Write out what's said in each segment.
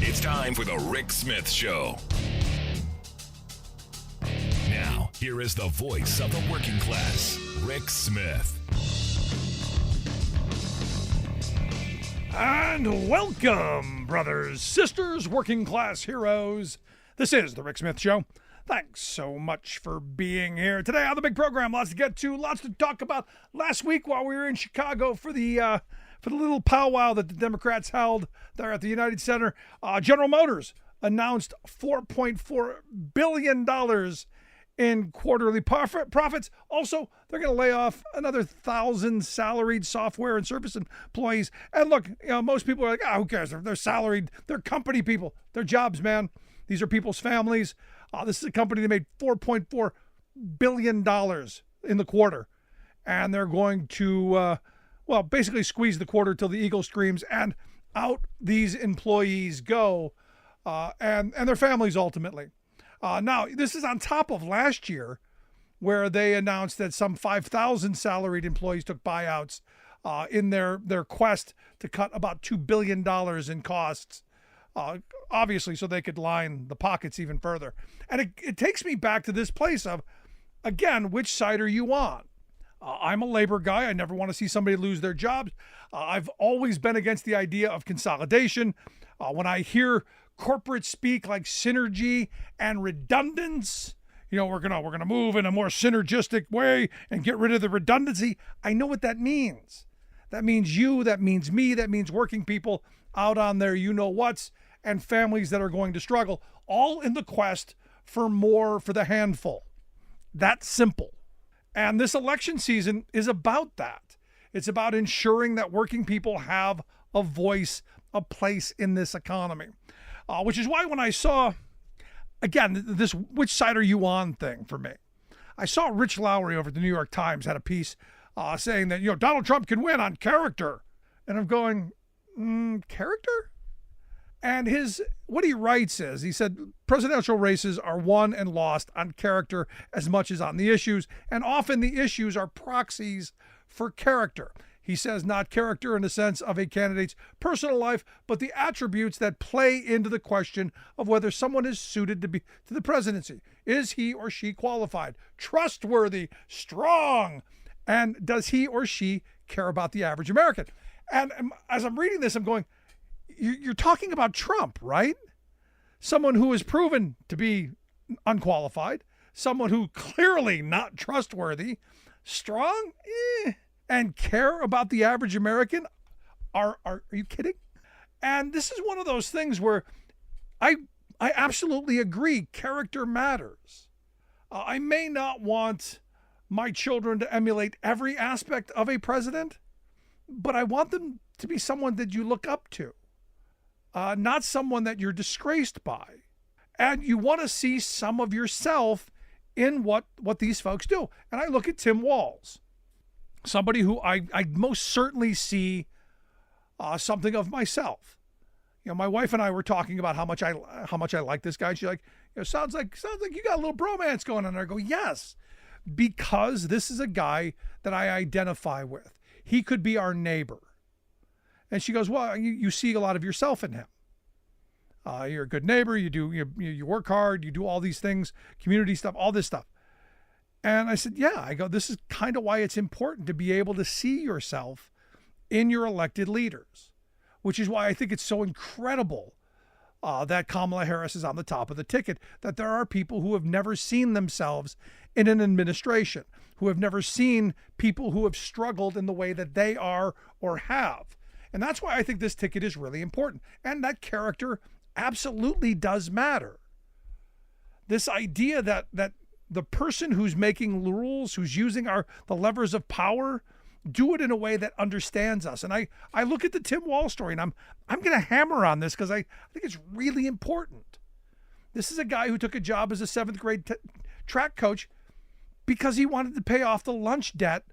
It's time for the Rick Smith Show. Now, here is the voice of the working class, Rick Smith. And welcome, brothers, sisters, working class heroes. This is the Rick Smith Show. Thanks so much for being here today on the big program. Lots to get to, lots to talk about. Last week while we were in Chicago for the little powwow that the Democrats held there at the United Center, General Motors announced $4.4 billion in quarterly profits. Also, they're going to lay off another 1,000 salaried software and service employees. And look, most people are like, who cares? They're salaried. They're company people. They're jobs, man. These are people's families. This is a company that made $4.4 billion in the quarter. And they're going to, basically squeeze the quarter till the eagle screams, and out these employees go, and their families ultimately. Now, this is on top of last year, where they announced that some 5,000 salaried employees took buyouts in their quest to cut about $2 billion in costs, obviously so they could line the pockets even further. And it takes me back to this place of, again, which side are you on? I'm a labor guy. I never want to see somebody lose their jobs. I've always been against the idea of consolidation. When I hear corporate speak like synergy and redundance, we're gonna move in a more synergistic way and get rid of the redundancy. I know what that means. That means you, that means me, that means working people out on their you-know-whats and families that are going to struggle, all in the quest for more for the handful. That's simple. And this election season is about that. It's about ensuring that working people have a voice, a place in this economy. Which is why when I saw, again, this which side are you on thing for me, I saw Rich Lowry over at the New York Times had a piece saying that, Donald Trump can win on character. And I'm going, character? And what he writes is, he said, presidential races are won and lost on character as much as on the issues, and often the issues are proxies for character. He says not character in the sense of a candidate's personal life, but the attributes that play into the question of whether someone is suited to the presidency. Is he or she qualified, trustworthy, strong, and does he or she care about the average American? And as I'm reading this, I'm going, you're talking about Trump, right? Someone who is proven to be unqualified, someone who clearly not trustworthy, strong, and care about the average American. Are you kidding? And this is one of those things where I absolutely agree. Character matters. I may not want my children to emulate every aspect of a president, but I want them to be someone that you look up to. Not someone that you're disgraced by. And you want to see some of yourself in what these folks do. And I look at Tim Walz, somebody who I most certainly see something of myself. My wife and I were talking about how much I like this guy. She's like, sounds like you got a little bromance going on there. I go, yes, because this is a guy that I identify with. He could be our neighbor. And she goes, well, you see a lot of yourself in him. You're a good neighbor. You work hard. You do all these things, community stuff, all this stuff. And I said, yeah. I go, this is kind of why it's important to be able to see yourself in your elected leaders, which is why I think it's so incredible that Kamala Harris is on the top of the ticket, that there are people who have never seen themselves in an administration, who have never seen people who have struggled in the way that they are or have. And that's why I think this ticket is really important. And that character absolutely does matter. This idea that the person who's making the rules, who's using the levers of power, do it in a way that understands us. And I look at the Tim Walz story, and I'm going to hammer on this because I think it's really important. This is a guy who took a job as a 7th grade track coach because he wanted to pay off the lunch debt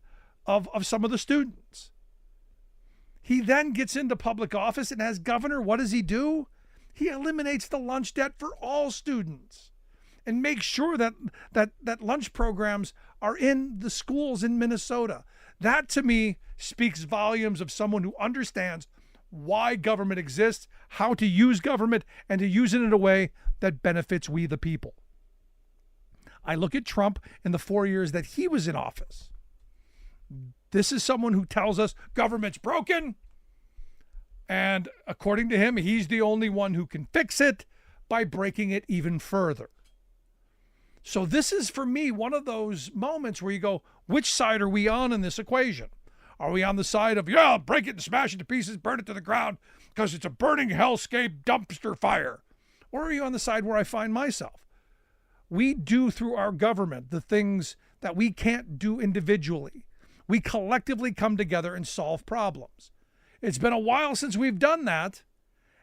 of some of the students. He then gets into public office, and as governor, what does he do? He eliminates the lunch debt for all students and makes sure that lunch programs are in the schools in Minnesota. That, to me, speaks volumes of someone who understands why government exists, how to use government, and to use it in a way that benefits we the people. I look at Trump in the 4 years that he was in office. This is someone who tells us government's broken, and according to him, he's the only one who can fix it by breaking it even further. So this is, for me, one of those moments where you go, which side are we on in this equation? Are we on the side of, yeah, break it and smash it to pieces, burn it to the ground because it's a burning hellscape dumpster fire? Or are you on the side where I find myself? We do through our government the things that we can't do individually. We collectively come together and solve problems. It's been a while since we've done that.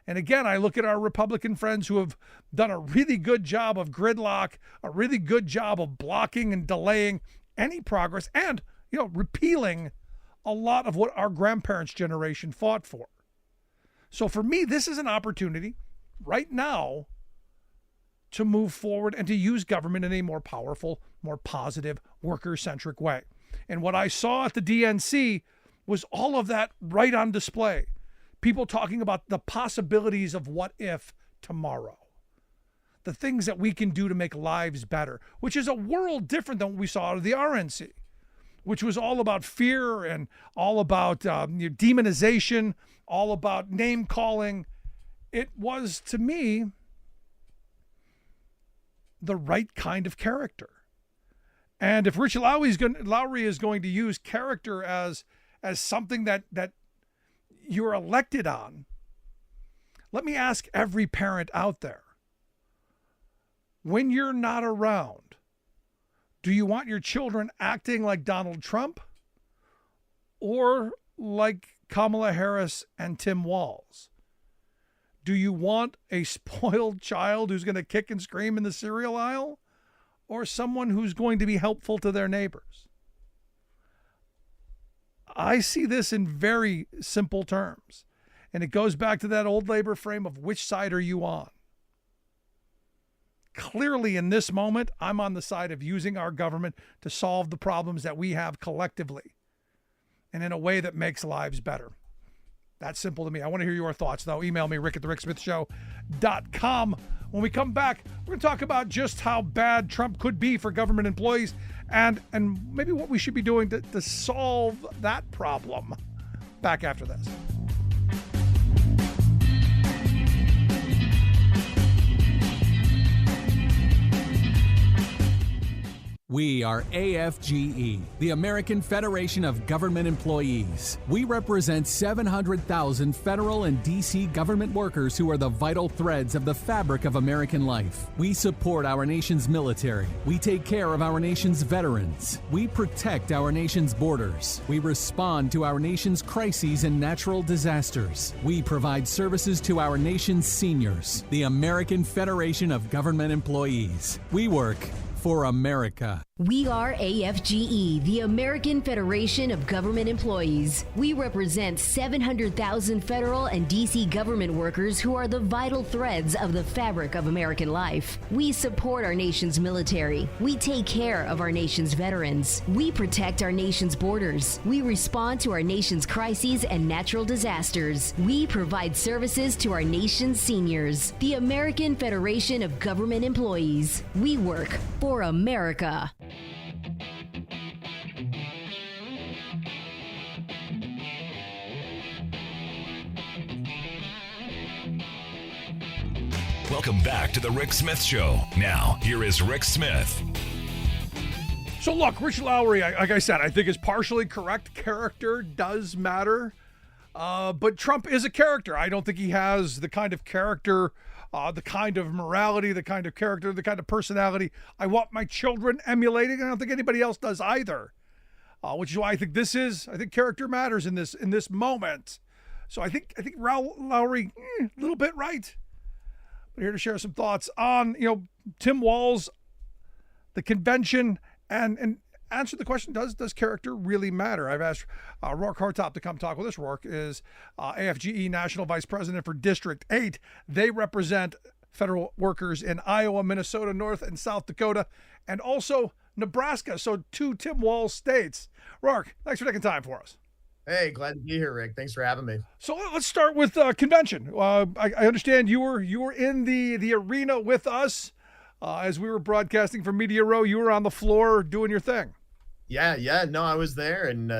And again, I look at our Republican friends who have done a really good job of gridlock, a really good job of blocking and delaying any progress and, repealing a lot of what our grandparents' generation fought for. So for me, this is an opportunity right now to move forward and to use government in a more powerful, more positive, worker-centric way. And what I saw at the DNC was all of that right on display. People talking about the possibilities of what if tomorrow. The things that we can do to make lives better, which is a world different than what we saw out of the RNC, which was all about fear and all about demonization, all about name calling. It was, to me, the right kind of character. And if Rich Lowry is going to use character as something that you're elected on, let me ask every parent out there, when you're not around, do you want your children acting like Donald Trump or like Kamala Harris and Tim Walz? Do you want a spoiled child who's going to kick and scream in the cereal aisle, or someone who's going to be helpful to their neighbors? I see this in very simple terms. And it goes back to that old labor frame of which side are you on? Clearly, in this moment, I'm on the side of using our government to solve the problems that we have collectively and in a way that makes lives better. That's simple to me. I want to hear your thoughts, though. Email me, rick@thericksmithshow.com. When we come back, we're going to talk about just how bad Trump could be for government employees and maybe what we should be doing to solve that problem. Back after this. We are AFGE, the American Federation of Government Employees. We represent 700,000 federal and D.C. government workers who are the vital threads of the fabric of American life. We support our nation's military. We take care of our nation's veterans. We protect our nation's borders. We respond to our nation's crises and natural disasters. We provide services to our nation's seniors. The American Federation of Government Employees. We work for America. We are AFGE, the American Federation of Government Employees. We represent 700,000 federal and D.C. government workers who are the vital threads of the fabric of American life. We support our nation's military. We take care of our nation's veterans. We protect our nation's borders. We respond to our nation's crises and natural disasters. We provide services to our nation's seniors. The American Federation of Government Employees. We work for America. Welcome back to the Rick Smith Show. Now, here is Rick Smith. So look, Rich Lowry, like I said, I think is partially correct. Character does matter. But Trump is a character. I don't think he has the kind of character, the kind of morality, the kind of character, the kind of personality I want my children emulating. I don't think anybody else does either. Which is why I think character matters in this moment. So I think Lowry, a little bit right. But here to share some thoughts on, Tim Walz, the convention, and answer the question, does character really matter? I've asked Rourke Hartop to come talk with us. Rourke is AFGE National Vice President for District 8. They represent federal workers in Iowa, Minnesota, North and South Dakota, and also Nebraska. So 2 Tim Walz states. Rourke, thanks for taking time for us. Hey, glad to be here, Rick. Thanks for having me. So let's start with convention. I understand you were in the arena with us as we were broadcasting from Media Row. You were on the floor doing your thing. Yeah. No, I was there, and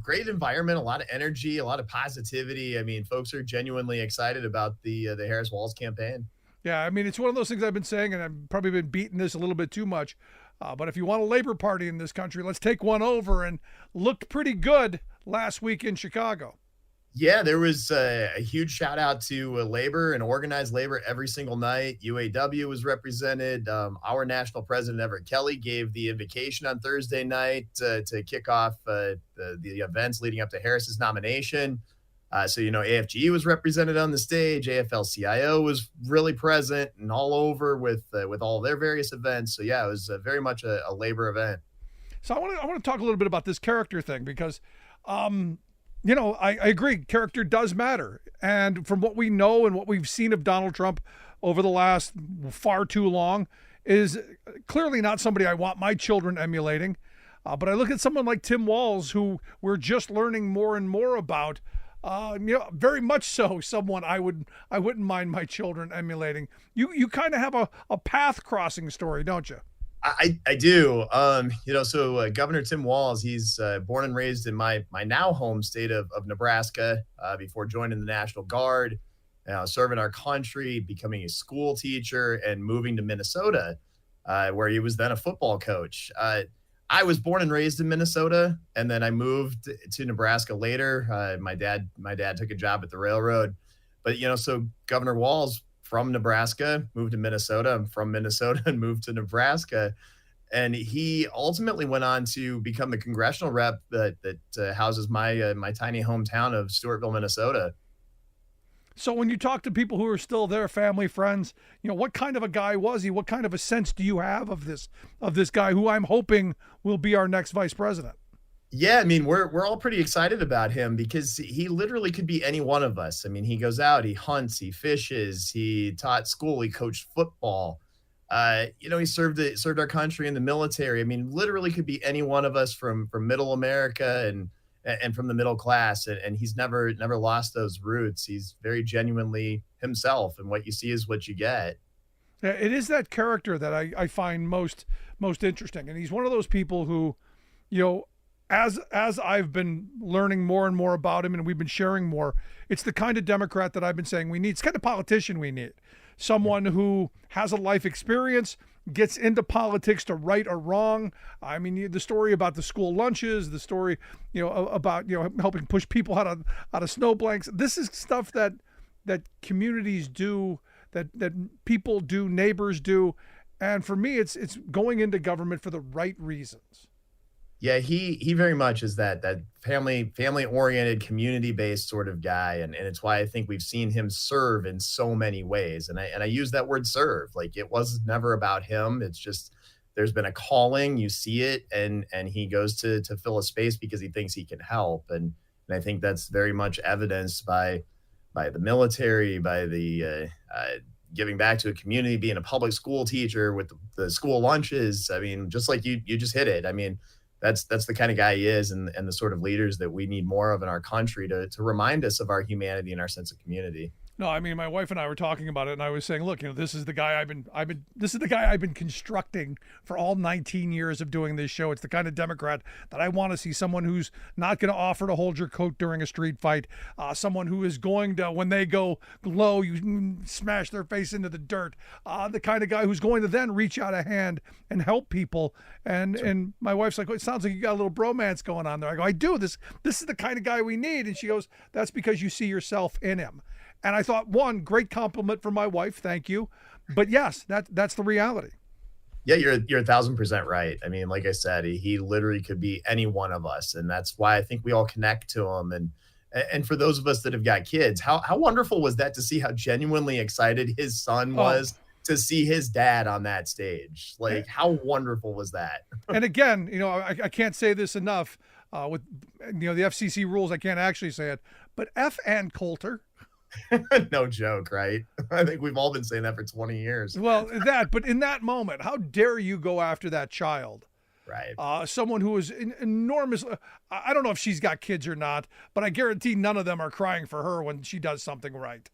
great environment, a lot of energy, a lot of positivity. I mean, folks are genuinely excited about the Harris Walls campaign. Yeah, I mean, it's one of those things I've been saying, and I've probably been beating this a little bit too much. But if you want a Labor Party in this country, let's take one over, and looked pretty good last week in Chicago. Yeah, there was a huge shout out to labor and organized labor every single night. UAW was represented. Our national president, Everett Kelly, gave the invocation on Thursday night to kick off the events leading up to Harris's nomination. AFGE was represented on the stage. AFL-CIO was really present and all over with all their various events. So, yeah, it was very much a labor event. So I want to talk a little bit about this character thing because I agree. Character does matter. And from what we know and what we've seen of Donald Trump over the last far too long is clearly not somebody I want my children emulating. But I look at someone like Tim Walz, who we're just learning more and more about, very much so someone I wouldn't mind my children emulating. You kind of have a path crossing story, don't you? I do. Governor Tim Walz, he's born and raised in my now home state of Nebraska before joining the National Guard, serving our country, becoming a school teacher, and moving to Minnesota, where he was then a football coach. I was born and raised in Minnesota, and then I moved to Nebraska later. My dad took a job at the railroad, but so Governor Walz from Nebraska, moved to Minnesota. I'm from Minnesota and moved to Nebraska. And he ultimately went on to become the congressional rep that houses my tiny hometown of Stewartville, Minnesota. So when you talk to people who are still there, family, friends, what kind of a guy was he? What kind of a sense do you have of this guy who I'm hoping will be our next vice president? Yeah, I mean, we're all pretty excited about him because he literally could be any one of us. I mean, he goes out, he hunts, he fishes, he taught school, he coached football. He served our country in the military. I mean, literally could be any one of us from middle America and from the middle class. And he's never lost those roots. He's very genuinely himself, and what you see is what you get. Yeah, it is that character that I find most interesting. And he's one of those people who, as I've been learning more and more about him and we've been sharing more, it's the kind of Democrat that I've been saying we need. It's the kind of politician we need. Someone who has a life experience, gets into politics to right or wrong. I mean, the story about the school lunches, the story, about, helping push people out of snow blanks. This is stuff that communities do, that people do, neighbors do. And for me, it's going into government for the right reasons. Yeah, he very much is that family oriented, community based sort of guy, and it's why I think we've seen him serve in so many ways. And I use that word serve, like it was never about him. It's just there's been a calling, you see it, and he goes to fill a space because he thinks he can help, and I think that's very much evidenced by the military, by the giving back to a community, being a public school teacher with the school lunches. I mean, just like you just hit it. I mean, that's the kind of guy he is, and the sort of leaders that we need more of in our country to remind us of our humanity and our sense of community. No, I mean, my wife and I were talking about it, and I was saying, look, this is the guy I've been constructing for all 19 years of doing this show. It's the kind of Democrat that I want to see, someone who's not going to offer to hold your coat during a street fight, someone who is going to, when they go low, you smash their face into the dirt, the kind of guy who's going to then reach out a hand and help people. And my wife's like, well, it sounds like you got a little bromance going on there. I go, I do. This is the kind of guy we need. And she goes, that's because you see yourself in him. And I thought, one, great compliment from my wife. Thank you. But yes, that's the reality. Yeah, you're 1,000% right. I mean, like I said, he literally could be any one of us. And that's why I think we all connect to him. And for those of us that have got kids, how wonderful was that to see how genuinely excited his son was to see his dad on that stage? Like, how wonderful was that? And again, I can't say this enough with, the FCC rules. I can't actually say it, but F. Ann Coulter. No joke, right? I think we've all been saying that for 20 years. Well, but in that moment, how dare you go after that child? Right. Someone who is enormous. I don't know if she's got kids or not, but I guarantee none of them are crying for her when she does something right.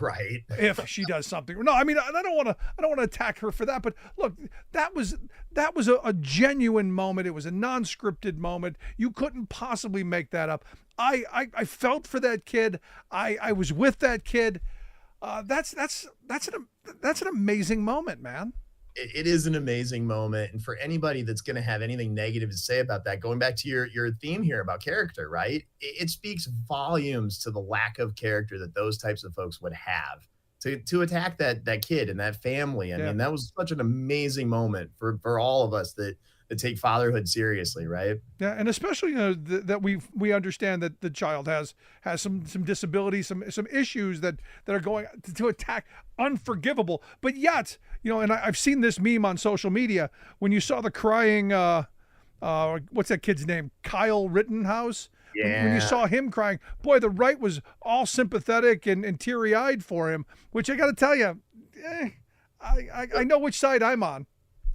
Right. If she does something. No, I mean, I don't want to attack her for that, but look, that was a genuine moment. It was a non-scripted moment. You couldn't possibly make that up. I felt for that kid. I was with that kid. That's an amazing moment, man. It is an amazing moment. And for anybody that's going to have anything negative to say about that, going back to your theme here about character, right? It speaks volumes to the lack of character that those types of folks would have to attack that kid and that family. I mean, that was such an amazing moment for all of us that take fatherhood seriously, right? Yeah, and especially that we understand that the child has some disabilities, some issues that are going to attack, unforgivable. But yet, and I've seen this meme on social media when you saw the crying, what's that kid's name? Kyle Rittenhouse. Yeah. When you saw him crying, boy, the right was all sympathetic and teary-eyed for him. Which I got to tell you, I know which side I'm on.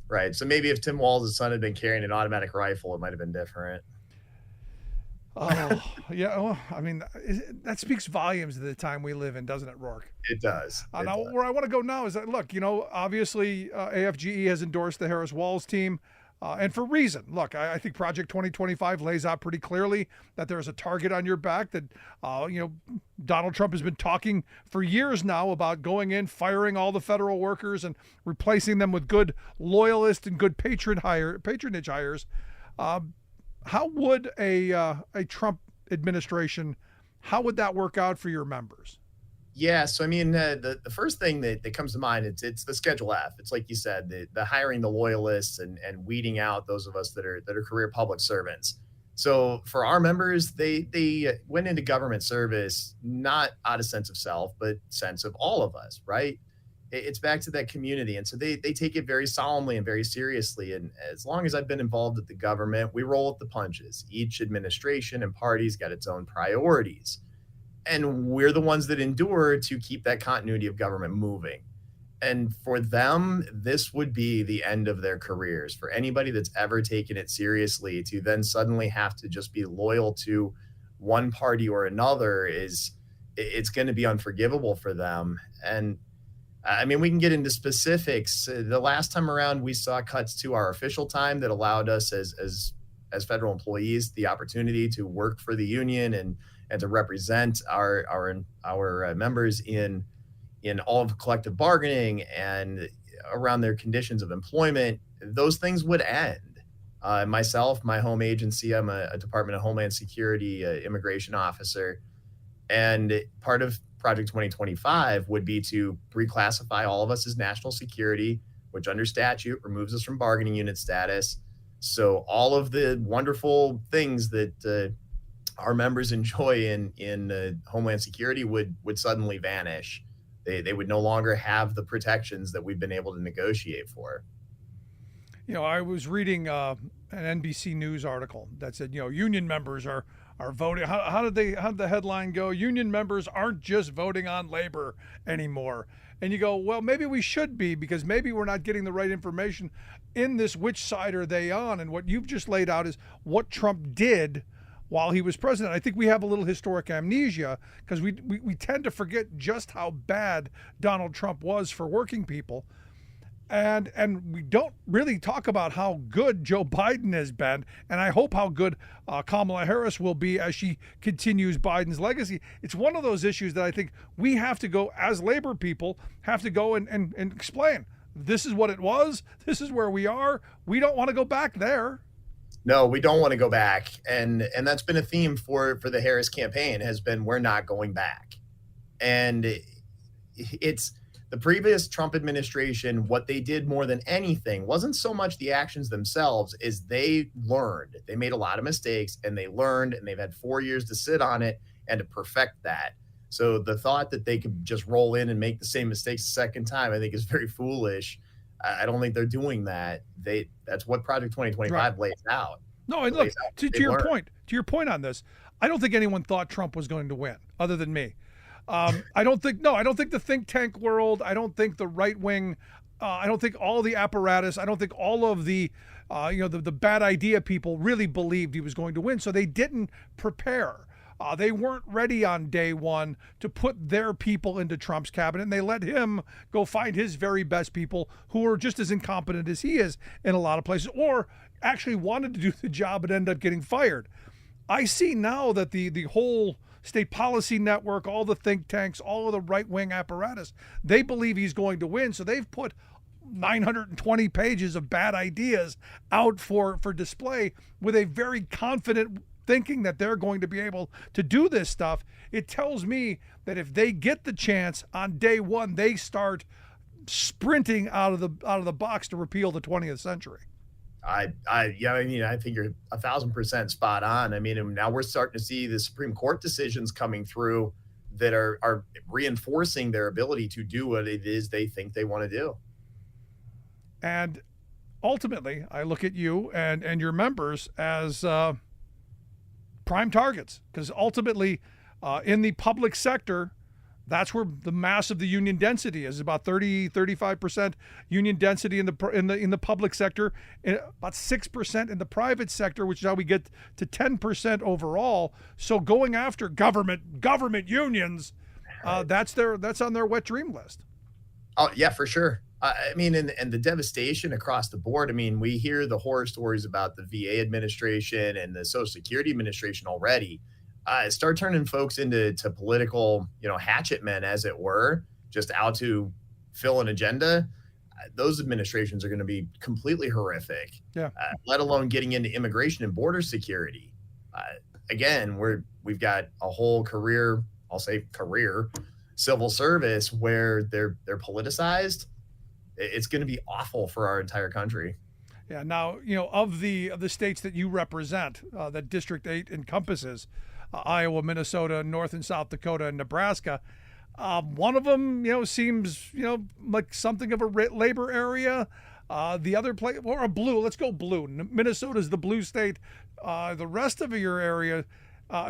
Right. So maybe if Tim Walz' son had been carrying an automatic rifle, it might have been different. Oh, yeah. Well, I mean, that speaks volumes of the time we live in, doesn't it, Rourke? It does. Now, where I want to go now is that, look, obviously AFGE has endorsed the Harris Walz team. And for reason. Look, I think Project 2025 lays out pretty clearly that there's a target on your back that, Donald Trump has been talking for years now about going in, firing all the federal workers and replacing them with good loyalist and good patronage hires. How would a Trump administration, how would that work out for your members? Yeah, so I mean, the first thing that comes to mind, it's the Schedule F. It's like you said, the hiring the loyalists and weeding out those of us that are career public servants. So for our members, they went into government service not out of sense of self, but sense of all of us, right? It's back to that community, and so they take it very solemnly and very seriously. And as long as I've been involved with the government, we roll with the punches. Each administration and party's got its own priorities. And we're the ones that endure to keep that continuity of government moving. And for them, this would be the end of their careers. For anybody that's ever taken it seriously, to then suddenly have to just be loyal to one party or another it's going to be unforgivable for them. And I mean, we can get into specifics. The last time around, we saw cuts to our official time that allowed us as federal employees the opportunity to work for the union and to represent our members in all of collective bargaining and around their conditions of employment. Those things would end. Myself, my home agency, I'm a Department of Homeland Security immigration officer, and part of Project 2025 would be to reclassify all of us as national security, which under statute removes us from bargaining unit status. So all of the wonderful things that our members enjoy in Homeland Security would suddenly vanish. They would no longer have the protections that we've been able to negotiate for. I was reading an NBC News article that said, union members are voting. How did the headline go? Union members aren't just voting on labor anymore. And you go, well, maybe we should be, because maybe we're not getting the right information in this. Which side are they on? And what you've just laid out is what Trump did while he was president. I think we have a little historic amnesia because we tend to forget just how bad Donald Trump was for working people. And we don't really talk about how good Joe Biden has been, and I hope how good Kamala Harris will be as she continues Biden's legacy. It's one of those issues that I think we have to go, as labor people, have to go and explain. This is what it was. This is where we are. We don't want to go back there. No, we don't want to go back. And that's been a theme for the Harris campaign, has been we're not going back. And it's the previous Trump administration, what they did more than anything wasn't so much the actions themselves, is they learned. They made a lot of mistakes and they learned, and they've had 4 years to sit on it and to perfect that. So the thought that they could just roll in and make the same mistakes a second time, I think is very foolish. I don't think they're doing that. That's what Project 2025 lays out. No, and look, to your point on this, I don't think anyone thought Trump was going to win, other than me. I don't think the think tank world, I don't think the right wing I don't think all the apparatus, I don't think all of the the bad idea people really believed he was going to win, so they didn't prepare. They weren't ready on day one to put their people into Trump's cabinet, and they let him go find his very best people who are just as incompetent as he is in a lot of places, or actually wanted to do the job and end up getting fired. I see now that the whole state policy network, all the think tanks, all of the right-wing apparatus, they believe he's going to win, so they've put 920 pages of bad ideas out for display with a very confident thinking that they're going to be able to do this stuff. It tells me that if they get the chance on day one, they start sprinting out of the box to repeal the 20th century. I think you're 1,000% spot on. I mean, and now we're starting to see the Supreme Court decisions coming through that are reinforcing their ability to do what it is they think they want to do. And ultimately, I look at you and your members as prime targets, because ultimately in the public sector, that's where the mass of the union density is. About 35% union density in the public sector, about 6% in the private sector, which is how we get to 10% overall. So going after government unions, that's on their wet dream list. Oh yeah, for sure. I mean, and the devastation across the board. I mean, we hear the horror stories about the VA administration and the Social Security administration already. Start turning folks into political, hatchet men, as it were, just out to fill an agenda. Those administrations are going to be completely horrific. Yeah. Let alone getting into immigration and border security. Again, we've got a whole career civil service where they're politicized. It's going to be awful for our entire country. Yeah. Now, of the states that you represent, that District 8 encompasses, Iowa, Minnesota, North and South Dakota, and Nebraska. One of them, seems, like something of a labor area. The other place, or a blue. Let's go blue. Minnesota's the blue state. The rest of your area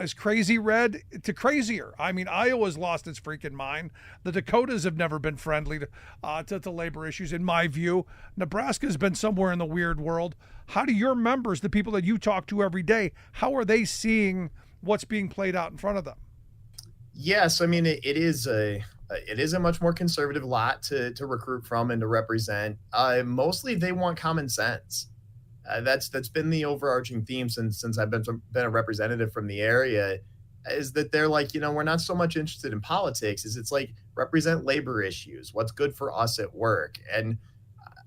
is crazy red to crazier. I mean, Iowa's lost its freaking mind. The Dakotas have never been friendly to labor issues, in my view. Nebraska's been somewhere in the weird world. How do your members, the people that you talk to every day, how are they seeing what's being played out in front of them? Yes, I mean, it is a much more conservative lot to recruit from and to represent. Mostly they want common sense. That's been the overarching theme since I've been a representative from the area, is that they're like, we're not so much interested in politics. It's like, represent labor issues, what's good for us at work. And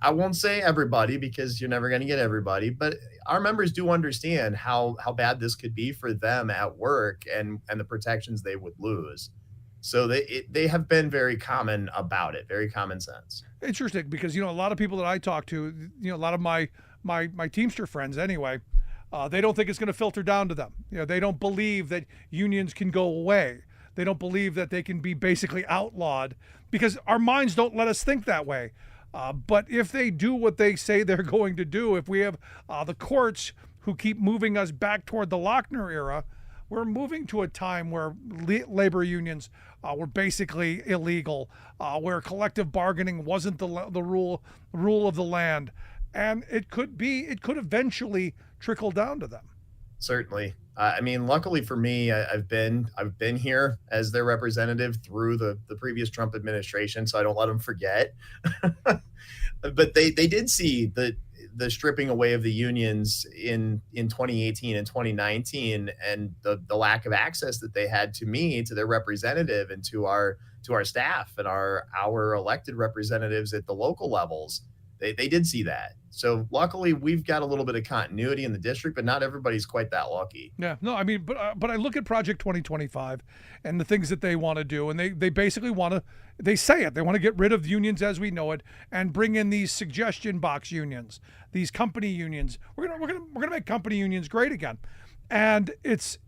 I won't say everybody, because you're never going to get everybody, but our members do understand how bad this could be for them at work and the protections they would lose. So they have been very common about it, very common sense. Interesting, because a lot of people that I talk to, a lot of my Teamster friends anyway, they don't think it's going to filter down to them. They don't believe that unions can go away. They don't believe that they can be basically outlawed, because our minds don't let us think that way. But if they do what they say they're going to do, if we have the courts who keep moving us back toward the Lochner era, we're moving to a time where labor unions were basically illegal, where collective bargaining wasn't the rule of the land, and it could eventually trickle down to them. Certainly. I mean, luckily for me, I've been here as their representative through the previous Trump administration, so I don't let them forget. But they did see the stripping away of the unions in 2018 and 2019, and the lack of access that they had to me, to their representative, and to our staff and our elected representatives at the local levels. They did see that. So luckily, we've got a little bit of continuity in the district, but not everybody's quite that lucky. Yeah, no, I mean, but I look at Project 2025 and the things that they want to do, and they basically they say it. They want to get rid of unions as we know it and bring in these suggestion box unions, these company unions. We're gonna make company unions great again, and it's.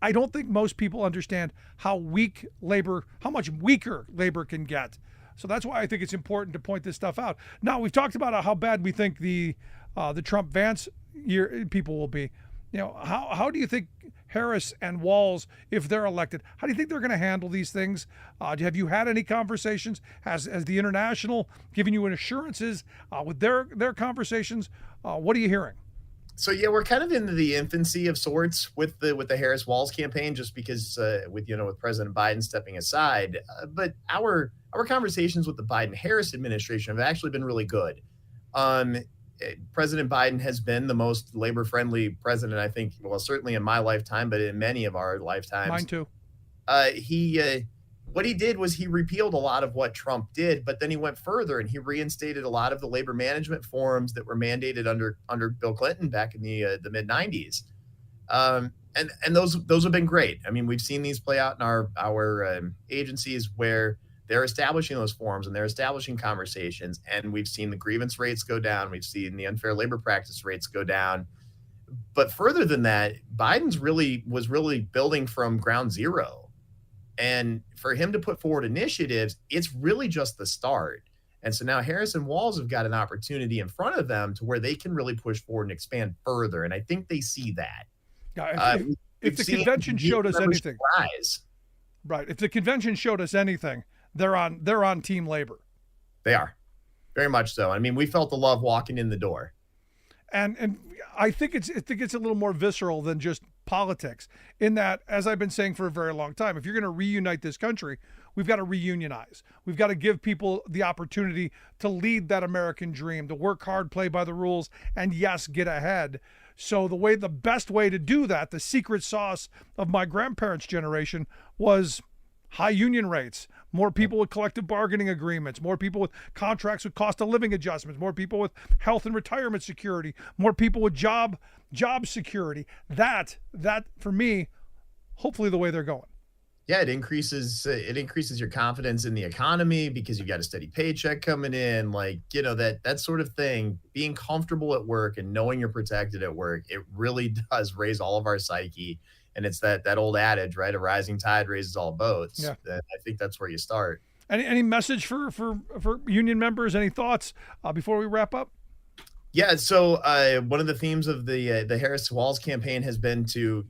I don't think most people understand how much weaker labor can get. So that's why I think it's important to point this stuff out. Now, we've talked about how bad we think the Trump-Vance people will be. how do you think Harris and Walz, if they're elected, how do you think they're going to handle these things? Have you had any conversations? Has the international given you assurances with their conversations? What are you hearing? So yeah, we're kind of in the infancy of sorts with the Harris Walz campaign, just because with President Biden stepping aside. But our conversations with the Biden Harris administration have actually been really good. President Biden has been the most labor friendly president, I think. Well, certainly in my lifetime, but in many of our lifetimes. Mine too. What he did was he repealed a lot of what Trump did, but then he went further and he reinstated a lot of the labor management forms that were mandated under Bill Clinton back in the mid 90s. And those have been great. I mean, we've seen these play out in our agencies where they're establishing those forms and they're establishing conversations, and we've seen the grievance rates go down. We've seen the unfair labor practice rates go down. But further than that, Biden's was really building from ground zero. And for him to put forward initiatives, it's really just the start. And so now Harris and Walz have got an opportunity in front of them to where they can really push forward and expand further. And I think they see that. If the convention showed us anything, right? If the convention showed us anything, they're on Team Labor. They are, very much so. I mean, we felt the love walking in the door. And I think it's a little more visceral than just politics, in that, as I've been saying for a very long time, if you're going to reunite this country, we've got to reunionize. We've got to give people the opportunity to lead that American dream, to work hard, play by the rules, and yes, get ahead. So the best way to do that, the secret sauce of my grandparents' generation, was high union rates, more people with collective bargaining agreements, more people with contracts with cost of living adjustments, more people with health and retirement security, more people with job security. That for me, hopefully the way they're going. Yeah, it increases your confidence in the economy because you've got a steady paycheck coming in, that sort of thing. Being comfortable at work and knowing you're protected at work, it really does raise all of our psyche. And it's that old adage, right? A rising tide raises all boats. Yeah. And I think that's where you start. Any message for union members? Any thoughts before we wrap up? Yeah. So one of the themes of the Harris Walz campaign has been to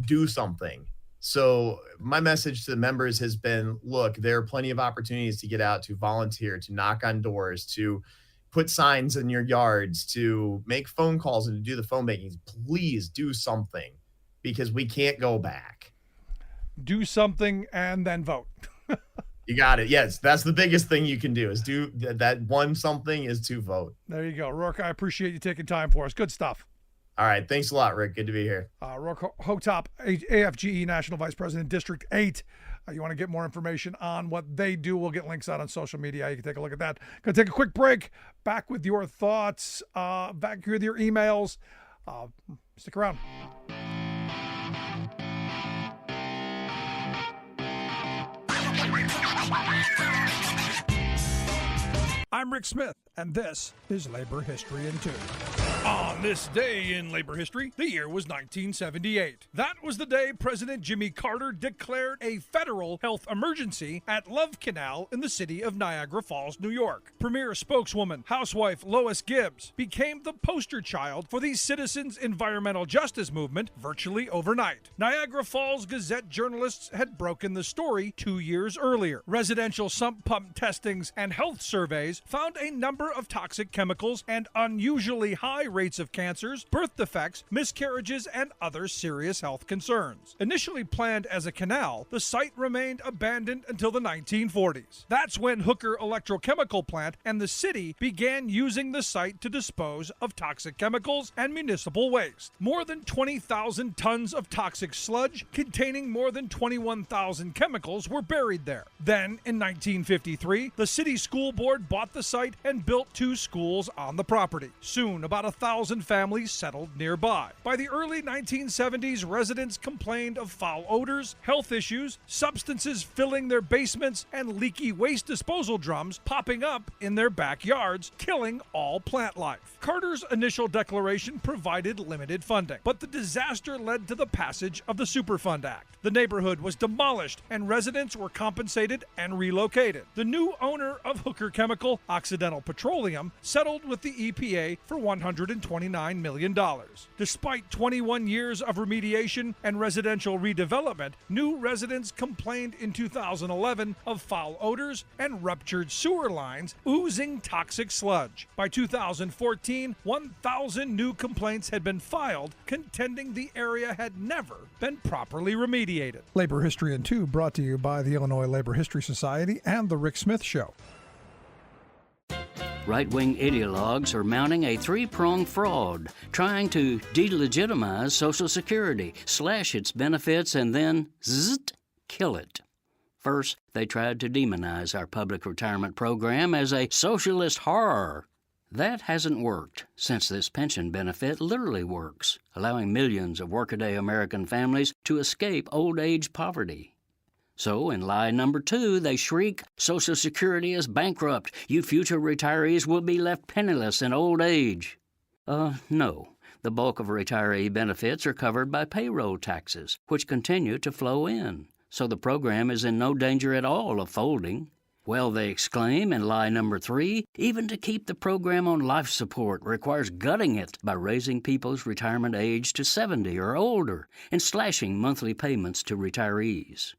do something. So my message to the members has been: look, there are plenty of opportunities to get out, to volunteer, to knock on doors, to put signs in your yards, to make phone calls and to do the phone banking. Please do something, because we can't go back. Do something and then vote. You got it. Yes, that's the biggest thing you can do, is do that. One something is to vote. There you go. Rourke, I appreciate you taking time for us. Good stuff. All right. Thanks a lot, Rick. Good to be here. Rourke Hotop, AFGE National Vice President, District 8. You want to get more information on what they do, we'll get links out on social media. You can take a look at that. Going to take a quick break. Back with your thoughts. Back with your emails. Stick around. I'm Rick Smith, and this is Labor History in 2. On this day in labor history, the year was 1978. That was the day President Jimmy Carter declared a federal health emergency at Love Canal in the city of Niagara Falls, New York. Premier spokeswoman, housewife Lois Gibbs, became the poster child for the citizens' environmental justice movement virtually overnight. Niagara Falls Gazette journalists had broken the story 2 years earlier. Residential sump pump testings and health surveys found a number of toxic chemicals and unusually high rates of cancers, birth defects, miscarriages, and other serious health concerns. Initially planned as a canal, the site remained abandoned until the 1940s. That's when Hooker Electrochemical Plant and the city began using the site to dispose of toxic chemicals and municipal waste. More than 20,000 tons of toxic sludge containing more than 21,000 chemicals were buried there. Then, in 1953, the city school board bought the site and built 2 schools on the property. Soon, about 1,000 families settled nearby. By the early 1970s, residents complained of foul odors, health issues, substances filling their basements, and leaky waste disposal drums popping up in their backyards, killing all plant life. Carter's initial declaration provided limited funding, but the disaster led to the passage of the Superfund Act. The neighborhood was demolished, and residents were compensated and relocated. The new owner of Hooker Chemical, Occidental Petroleum, settled with the EPA for $120 $29 million. Despite 21 years of remediation and residential redevelopment, new residents complained in 2011 of foul odors and ruptured sewer lines oozing toxic sludge. By 2014, 1,000 new complaints had been filed, contending the area had never been properly remediated. Labor History in 2 brought to you by the Illinois Labor History Society and The Rick Smith Show. Right-wing ideologues are mounting a three-pronged fraud, trying to delegitimize Social Security, slash its benefits, and then kill it. First, they tried to demonize our public retirement program as a socialist horror. That hasn't worked, since this pension benefit literally works, allowing millions of workaday American families to escape old age poverty. So, in lie number 2, they shriek, Social Security is bankrupt. You future retirees will be left penniless in old age. No. The bulk of retiree benefits are covered by payroll taxes, which continue to flow in. So the program is in no danger at all of folding. Well, they exclaim in lie number 3, even to keep the program on life support requires gutting it by raising people's retirement age to 70 or older and slashing monthly payments to retirees.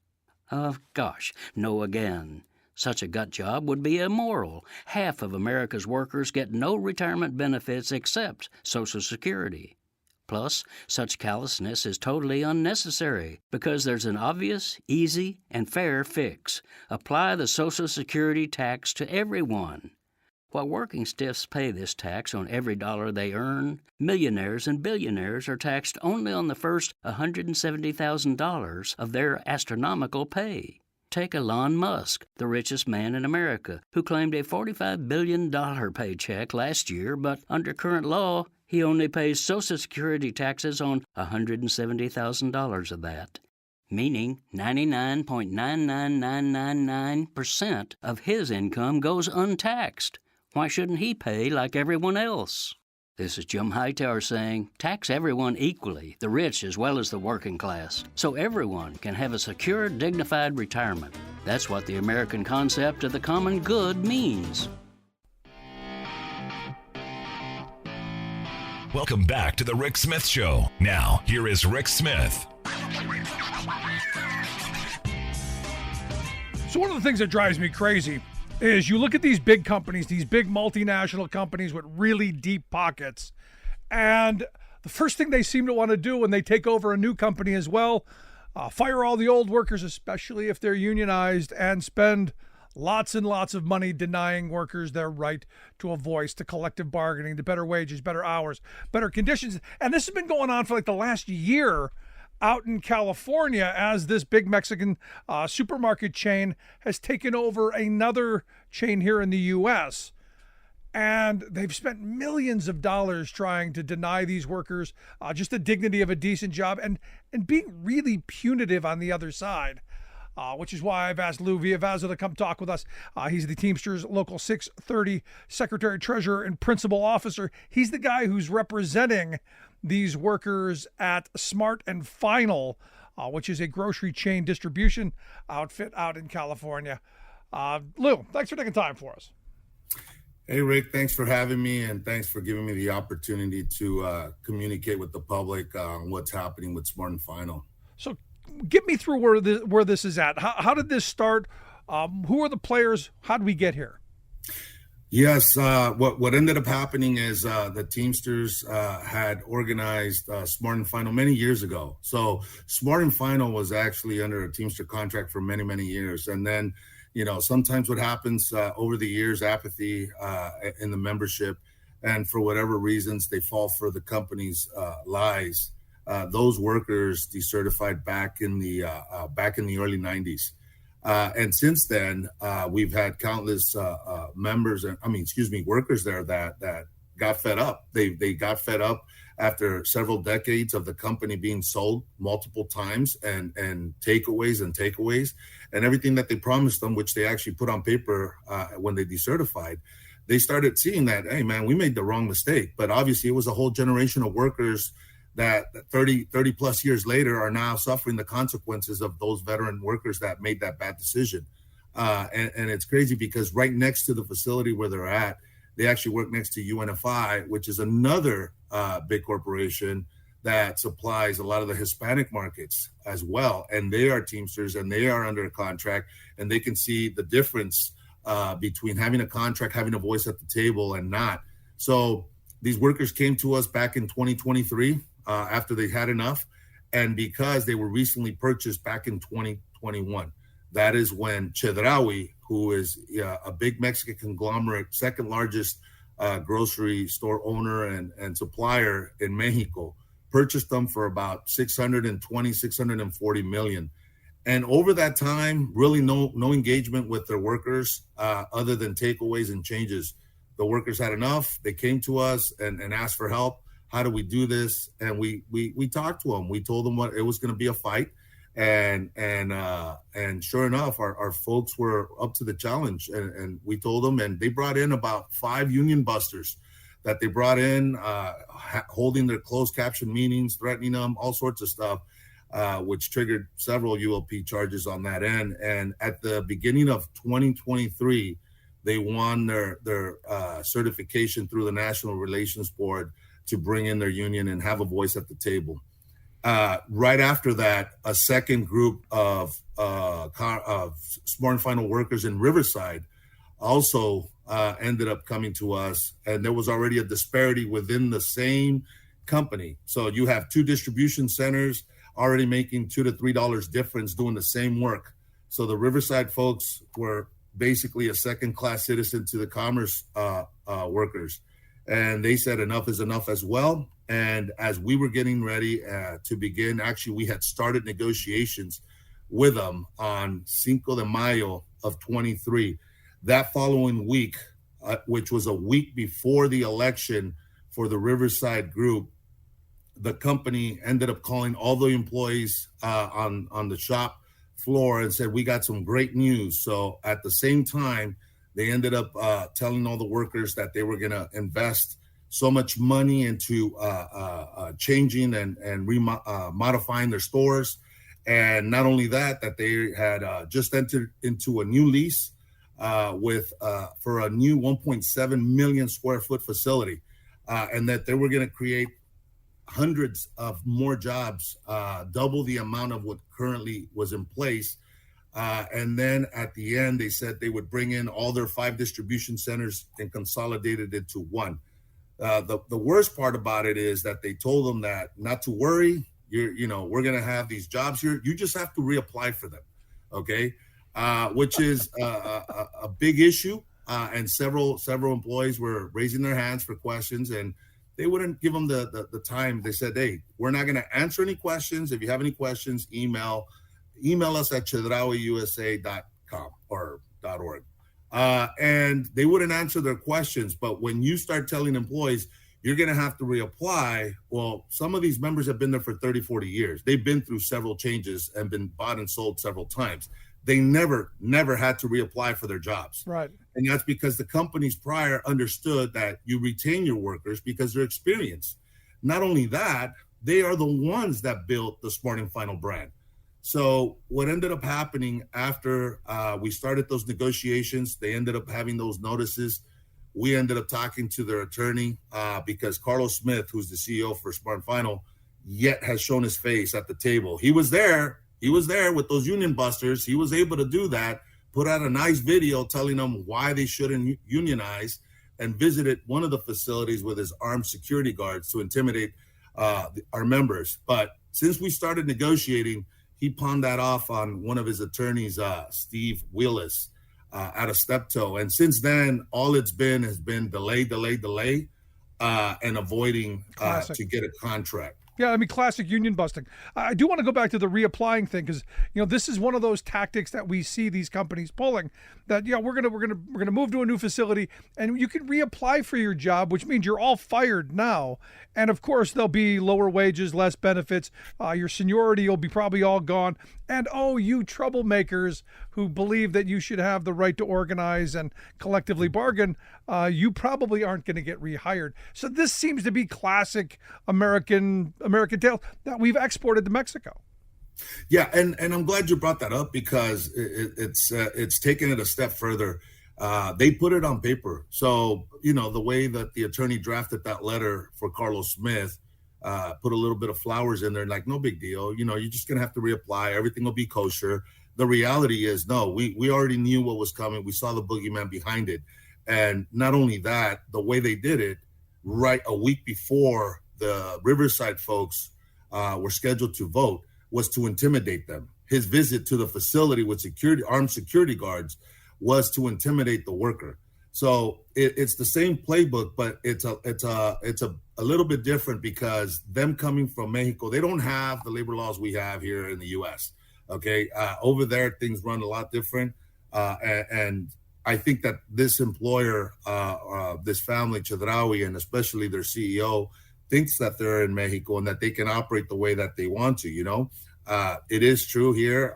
No again. Such a gut job would be immoral. Half of America's workers get no retirement benefits except Social Security. Plus, such callousness is totally unnecessary because there's an obvious, easy, and fair fix. Apply the Social Security tax to everyone. While working stiffs pay this tax on every dollar they earn, millionaires and billionaires are taxed only on the first $170,000 of their astronomical pay. Take Elon Musk, the richest man in America, who claimed a $45 billion paycheck last year, but under current law, he only pays Social Security taxes on $170,000 of that, meaning 99.99999% of his income goes untaxed. Why shouldn't he pay like everyone else? This is Jim Hightower saying, tax everyone equally, the rich as well as the working class, so everyone can have a secure, dignified retirement. That's what the American concept of the common good means. Welcome back to the Rick Smith Show. Now, here is Rick Smith. So one of the things that drives me crazy is you look at these big companies, these big multinational companies with really deep pockets, and the first thing they seem to want to do when they take over a new company as well, fire all the old workers, especially if they're unionized, and spend lots and lots of money denying workers their right to a voice, to collective bargaining, to better wages, better hours, better conditions. And this has been going on for like the last year out in California as this big Mexican supermarket chain has taken over another chain here in the U.S. And they've spent millions of dollars trying to deny these workers just the dignity of a decent job and being really punitive on the other side. Which is why I've asked Lou Villavazzo to come talk with us. He's the Teamsters Local 630 Secretary, Treasurer, and Principal Officer. He's the guy who's representing these workers at Smart and Final, which is a grocery chain distribution outfit out in California. Lou, thanks for taking time for us. Hey, Rick, thanks for having me, and thanks for giving me the opportunity to communicate with the public on what's happening with Smart and Final. So get me through where this is at. How did this start? Who are the players? How did we get here? Yes, what ended up happening is the Teamsters had organized Smart and Final many years ago. So Smart and Final was actually under a Teamster contract for many, many years. And then, sometimes what happens over the years, apathy in the membership, and for whatever reasons, they fall for the company's lies. Those workers decertified back in the early 90s. And since then, we've had countless workers there that got fed up. They got fed up after several decades of the company being sold multiple times and takeaways and everything that they promised them, which they actually put on paper when they decertified. They started seeing that, hey, man, we made the wrong mistake. But obviously, it was a whole generation of workers that 30 plus years later are now suffering the consequences of those veteran workers that made that bad decision. And it's crazy because right next to the facility where they're at, They actually work next to UNFI, which is another big corporation that supplies a lot of the Hispanic markets as well. And they are Teamsters and they are under a contract, and they can see the difference between having a contract, having a voice at the table and not. So these workers came to us back in 2023 after they had enough. And because they were recently purchased back in 2021, that is when Chedraui, who is a big Mexican conglomerate, second largest grocery store owner and supplier in Mexico, purchased them for about 640 million. And over that time, really no engagement with their workers other than takeaways and changes. The workers had enough. They came to us and asked for help. How do we do this? And we talked to them. We told them what it was going to be a fight. And sure enough, our folks were up to the challenge. And we told them, and they brought in about 5 union busters that they brought in, holding their closed caption meetings, threatening them, all sorts of stuff, which triggered several ULP charges on that end. And at the beginning of 2023, they won their certification through the National Relations Board to bring in their union and have a voice at the table. Right after that, a second group of Smart and Final workers in Riverside also ended up coming to us, and there was already a disparity within the same company. So you have 2 distribution centers already making $2 to $3 difference doing the same work. So the Riverside folks were basically a second-class citizen to the commerce workers. And they said enough is enough as well. And as we were getting ready to begin, actually, we had started negotiations with them on Cinco de Mayo of 23. That following week, which was a week before the election for the Riverside group, the company ended up calling all the employees on the shop floor and said, we got some great news. So at the same time, they ended up telling all the workers that they were going to invest so much money into changing and modifying their stores. And not only that they had just entered into a new lease for a new 1.7 million square foot facility, and that they were going to create hundreds of more jobs, double the amount of what currently was in place. And then at the end, they said they would bring in all their 5 distribution centers and consolidate it into one. The worst part about it is that they told them that not to worry, we're going to have these jobs here. You just have to reapply for them. Okay. Which is a big issue. And several employees were raising their hands for questions, and they wouldn't give them the time. They said, hey, we're not going to answer any questions. If you have any questions, email us at chedrauiusa.com or .org. And they wouldn't answer their questions. But when you start telling employees, you're going to have to reapply, well, some of these members have been there for 30, 40 years. They've been through several changes and been bought and sold several times. They never had to reapply for their jobs. Right. And that's because the companies prior understood that you retain your workers because they're experienced. Not only that, they are the ones that built the Smart and Final brand. So what ended up happening after we started those negotiations, they ended up having those notices. We ended up talking to their attorney because Carlos Smith, who's the CEO for Smart and Final, yet has shown his face at the table. He was there with those union busters. He was able to do that, put out a nice video telling them why they shouldn't unionize, and visited one of the facilities with his armed security guards to intimidate our members. But since we started negotiating, he pawned that off on one of his attorneys, Steve Willis, out of Steptoe. And since then, all it's been has been delay, and avoiding to get a contract. Yeah, I mean, classic union busting. I do want to go back to the reapplying thing because this is one of those tactics that we see these companies pulling. That we're gonna move to a new facility and you can reapply for your job, which means you're all fired now. And of course, there'll be lower wages, less benefits. Your seniority will be probably all gone. And you troublemakers who believe that you should have the right to organize and collectively bargain, you probably aren't going to get rehired. So this seems to be classic American tale that we've exported to Mexico. Yeah, and I'm glad you brought that up because it's taken it a step further. They put it on paper. So, the way that the attorney drafted that letter for Carlos Smith, put a little bit of flowers in there, like, no big deal. You're just going to have to reapply. Everything will be kosher. The reality is, no, we already knew what was coming. We saw the boogeyman behind it. And not only that, the way they did it, right a week before the Riverside folks were scheduled to vote, was to intimidate them. His visit to the facility with armed security guards was to intimidate the worker. So it's the same playbook, but it's a little bit different because them coming from Mexico, they don't have the labor laws we have here in the U.S. Okay, over there things run a lot different, and I think that this employer, this family Chedraui, and especially their CEO, thinks that they're in Mexico and that they can operate the way that they want to. It is true here.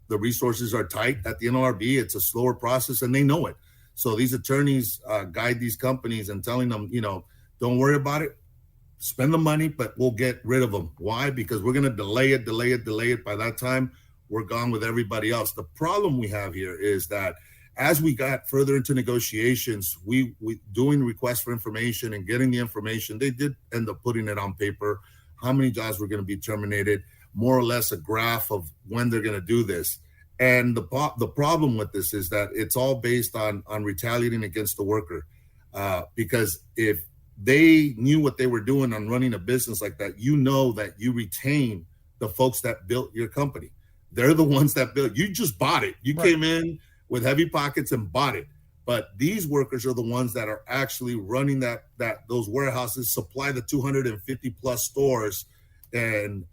The resources are tight at the NLRB. It's a slower process, and they know it. So these attorneys guide these companies and telling them, don't worry about it. Spend the money, but we'll get rid of them. Why? Because we're going to delay it. By that time, we're gone with everybody else. The problem we have here is that as we got further into negotiations, we doing requests for information and getting the information, they did end up putting it on paper, how many jobs were going to be terminated, more or less a graph of when they're going to do this. And the problem with this is that it's all based on retaliating against the worker. Because if they knew what they were doing on running a business like that, that you retain the folks that built your company. They're the ones that built. You just bought it. You came in with heavy pockets and bought it. But these workers are the ones that are actually running those warehouses, supply the 250 plus stores, and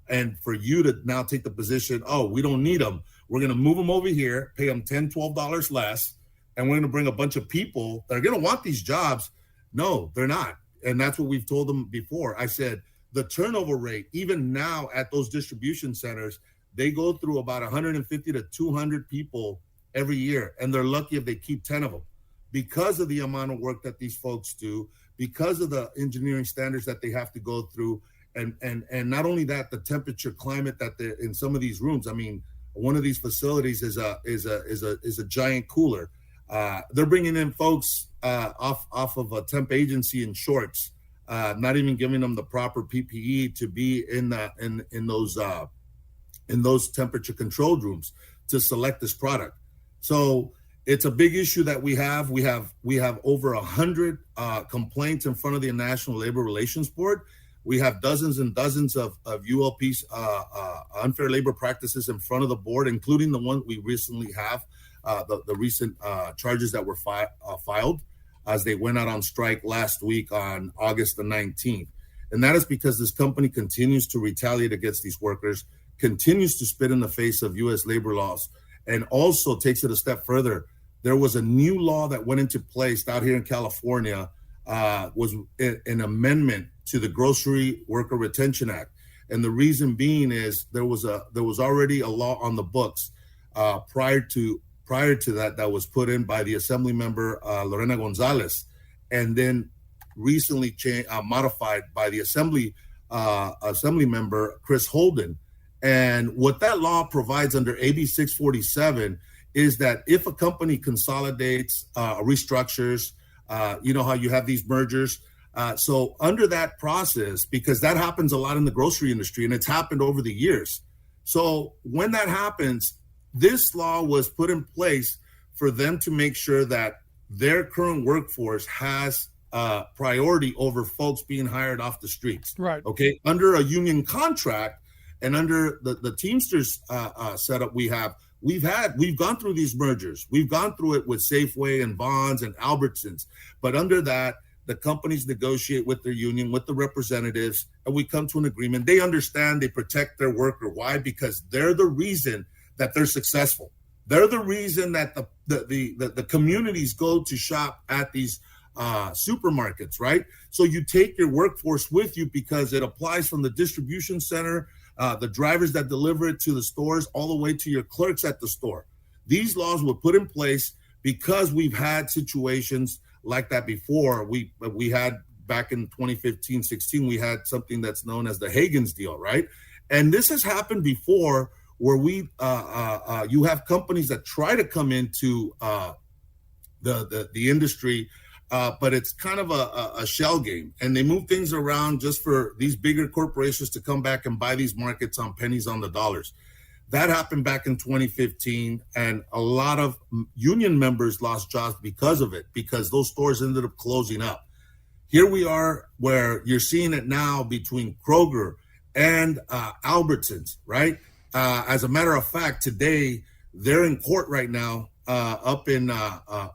for you to now take the position, we don't need them. We're going to move them over here, pay them $10, $12 less, and we're going to bring a bunch of people that are going to want these jobs. No, they're not. And that's what we've told them before. I said the turnover rate, even now at those distribution centers, they go through about 150 to 200 people every year, and they're lucky if they keep 10 of them because of the amount of work that these folks do, because of the engineering standards that they have to go through, and not only that, the temperature climate that they're in some of these rooms. I mean, one of these facilities is a giant cooler. They're bringing in folks off of a temp agency in shorts, not even giving them the proper PPE to be in those temperature controlled rooms to select this product. So it's a big issue that we have. We have over 100 complaints in front of the National Labor Relations Board. We have dozens and dozens of ULP's unfair labor practices in front of the board, including the one we recently have, the recent charges that were filed as they went out on strike last week on August the 19th. And that is because this company continues to retaliate against these workers, continues to spit in the face of U.S. labor laws, and also takes it a step further. There was a new law that went into place out here in California, was an amendment to the Grocery Worker Retention Act. And the reason being is there was already a law on the books prior to that was put in by the Assembly member Lorena Gonzalez, and then recently modified by the Assembly member Chris Holden. And what that law provides under AB 647 is that if a company consolidates, restructures, you know how you have these mergers. So under that process, because that happens a lot in the grocery industry and it's happened over the years. So when that happens, this law was put in place for them to make sure that their current workforce has priority over folks being hired off the streets. Right. Okay. Under a union contract and under the Teamsters setup we've gone through these mergers. We've gone through it with Safeway and Vons and Albertsons. But under that, the companies negotiate with their union, with the representatives, and we come to an agreement. They understand, they protect their worker. Why? Because they're the reason that they're successful. They're the reason that the communities go to shop at these supermarkets, right? So you take your workforce with you because it applies from the distribution center, the drivers that deliver it to the stores, all the way to your clerks at the store. These laws were put in place because we've had situations like that before. We had back in 2015-16, we had something that's known as the Hagen's deal, right? And this has happened before, where you have companies that try to come into the industry, but it's kind of a shell game, and they move things around just for these bigger corporations to come back and buy these markets on pennies on the dollars. That happened back in 2015, and a lot of union members lost jobs because of it, because those stores ended up closing up. Here we are where you're seeing it now between Kroger and Albertsons, right? As a matter of fact, today they're in court right now up in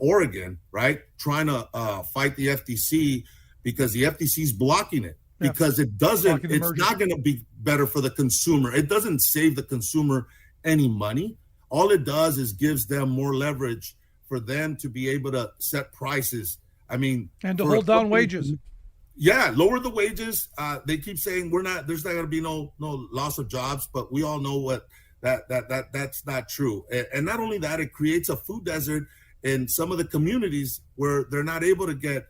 Oregon, right? Trying to fight the FTC because the FTC is blocking it. Because it's not going to be better for the consumer. It doesn't save the consumer any money. All it does is gives them more leverage for them to be able to set prices. I mean, and to hold down wages. Yeah, lower the wages. They keep saying there's not going to be no loss of jobs, but we all know what that's not true. And not only that, it creates a food desert in some of the communities where they're not able to get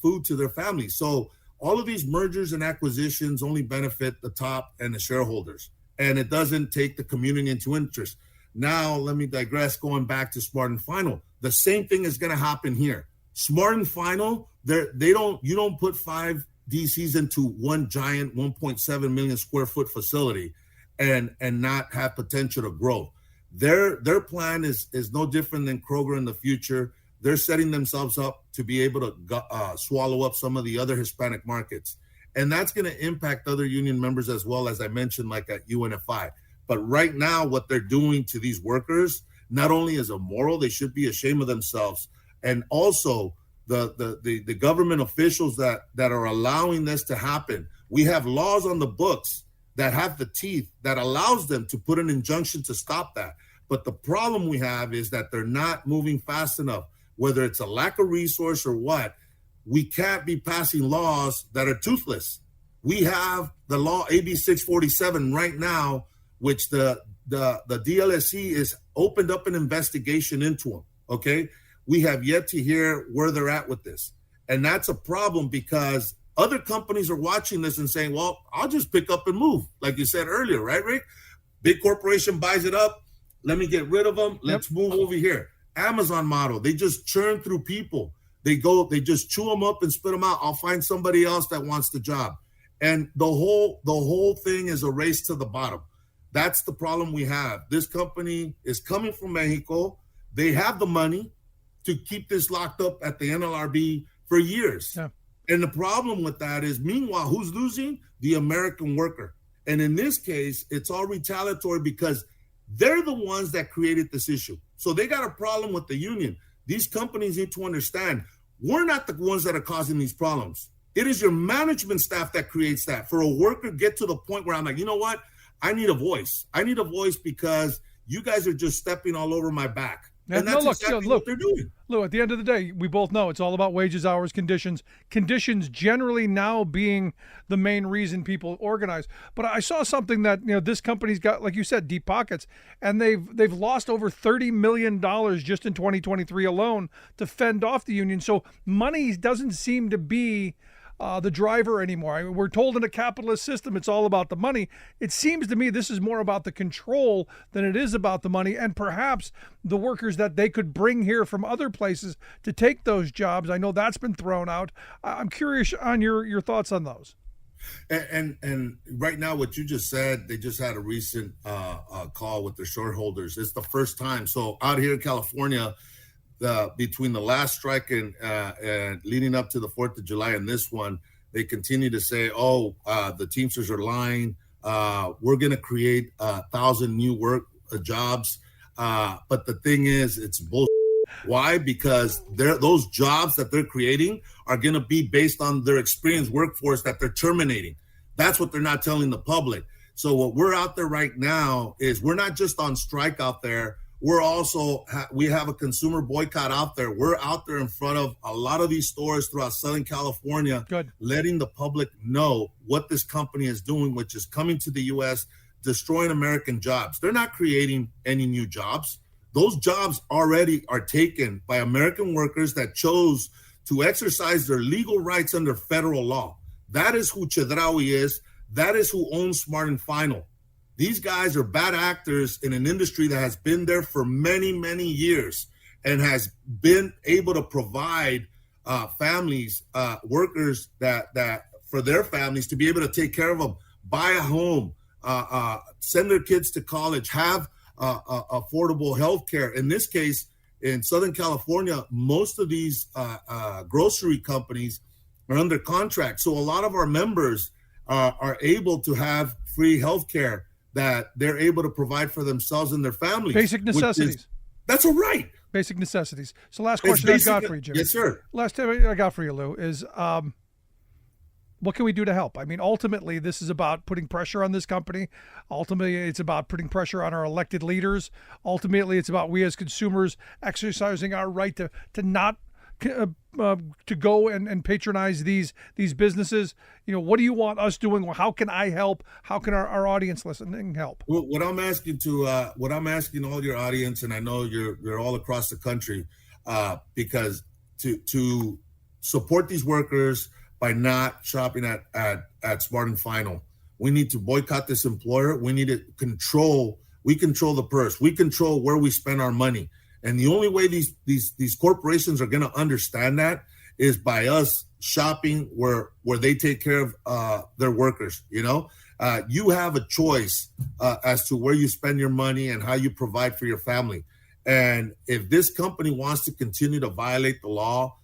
food to their families. So all of these mergers and acquisitions only benefit the top and the shareholders, and it doesn't take the community into interest. Now, let me digress, going back to Smart and Final. The same thing is going to happen here. Smart and Final, you don't put 5 DCs into one giant 1.7 million square foot facility and not have potential to grow. Their plan is no different than Kroger in the future. They're setting themselves up to be able to swallow up some of the other Hispanic markets. And that's going to impact other union members as well, as I mentioned, like at UNFI. But right now, what they're doing to these workers, not only is immoral, they should be ashamed of themselves. And also the government officials that are allowing this to happen. We have laws on the books that have the teeth that allows them to put an injunction to stop that. But the problem we have is that they're not moving fast enough. Whether it's a lack of resource or what, we can't be passing laws that are toothless. We have the law AB 647 right now, which the DLSC is opened up an investigation into them, okay? We have yet to hear where they're at with this. And that's a problem because other companies are watching this and saying, well, I'll just pick up and move. Like you said earlier, right, Rick? Big corporation buys it up. Let me get rid of them. Let's move over here. Amazon model. They just churn through people. They just chew them up and spit them out. I'll find somebody else that wants the job. And the whole thing is a race to the bottom. That's the problem we have. This company is coming from Mexico. They have the money to keep this locked up at the NLRB for years. Yeah. And the problem with that is, meanwhile, who's losing? The American worker. And in this case, it's all retaliatory because they're the ones that created this issue. So they got a problem with the union. These companies need to understand, we're not the ones that are causing these problems. It is your management staff that creates that. For a worker, get to the point where I'm like, you know what? I need a voice. I need a voice because you guys are just stepping all over my back. And that's exactly what they're doing. Lou, at the end of the day, we both know it's all about wages, hours, conditions. Conditions generally now being the main reason people organize. But I saw something that, this company's got, like you said, deep pockets, and they've lost over $30 million just in 2023 alone to fend off the union. So money doesn't seem to be the driver anymore. I mean, we're told in a capitalist system it's all about the money. It seems to me this is more about the control than it is about the money, and perhaps the workers that they could bring here from other places to take those jobs. I know that's been thrown out. I'm curious on your thoughts on those. And right now, what you just said, they just had a recent call with their shareholders. It's the first time. So out here in California, between the last strike and leading up to the 4th of July and this one, they continue to say, the Teamsters are lying. We're going to create 1,000 new jobs. But the thing is, it's bullshit. Why? Because those jobs that they're creating are going to be based on their experienced workforce that they're terminating. That's what they're not telling the public. So what we're out there right now is we're not just on strike out there. We're also, we have a consumer boycott out there. We're out there in front of a lot of these stores throughout Southern California, letting the public know what this company is doing, which is coming to the U.S., destroying American jobs. They're not creating any new jobs. Those jobs already are taken by American workers that chose to exercise their legal rights under federal law. That is who Chedraui is. That is who owns Smart and Final. These guys are bad actors in an industry that has been there for many, many years. and has been able to provide families, workers that for their families to be able to take care of them, buy a home, send their kids to college, have affordable health care. In this case, in Southern California, most of these grocery companies are under contract. So a lot of our members are able to have free health care that they're able to provide for themselves and their families. Basic necessities. That's a right. Basic necessities. So last question I got for you, Jimmy. Yes, sir. Last time I got for you, Lou, is what can we do to help? I mean, ultimately, this is about putting pressure on this company. Ultimately, it's about putting pressure on our elected leaders. Ultimately, it's about we as consumers exercising our right to not to go and patronize these businesses. You know, what do you want us doing? How can I help? How can our audience listening help? Well, what I'm asking all your audience, and I know you're all across the country, because to support these workers by not shopping at Smart and Final, we need to boycott this employer. We need to control the purse. We control where we spend our money. And the only way these corporations are going to understand that is by us shopping where they take care of their workers. You know, you have a choice as to where you spend your money and how you provide for your family. And if this company wants to continue to violate the law,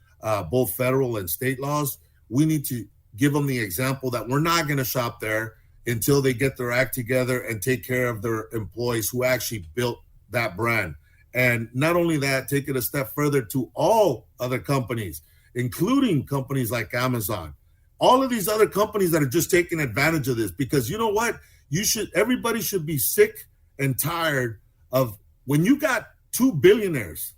both federal and state laws, we need to give them the example that we're not going to shop there until they get their act together and take care of their employees who actually built that brand. And not only that, take it a step further to all other companies, including companies like Amazon, all of these other companies that are just taking advantage of this. Because you know what? Everybody should be sick and tired of when you got two billionaires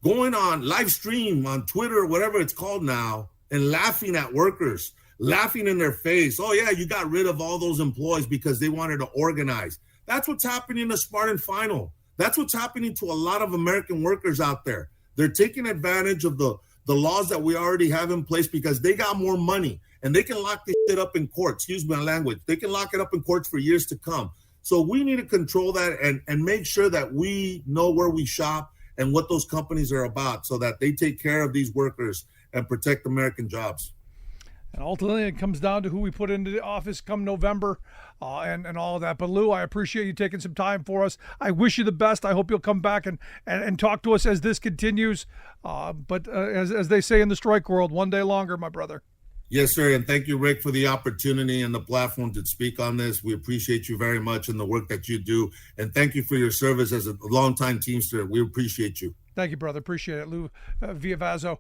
going on live stream on Twitter or whatever it's called now and laughing at workers, laughing in their face. Oh yeah, you got rid of all those employees because they wanted to organize. That's what's happening to Smart and Final. That's what's happening to a lot of American workers out there. They're taking advantage of the laws that we already have in place because they got more money and they can lock this shit up in court. Excuse my language. They can lock it up in courts for years to come. So we need to control that and make sure that we know where we shop and what those companies are about so that they take care of these workers and protect American jobs. And ultimately, it comes down to who we put into the office come November and all of that. But, Lou, I appreciate you taking some time for us. I wish you the best. I hope you'll come back and talk to us as this continues. But as they say in the strike world, one day longer, my brother. Yes, sir. And thank you, Rick, for the opportunity and the platform to speak on this. We appreciate you very much and the work that you do. And thank you for your service as a longtime Teamster. We appreciate you. Thank you, brother. Appreciate it. Lou Viavazzo,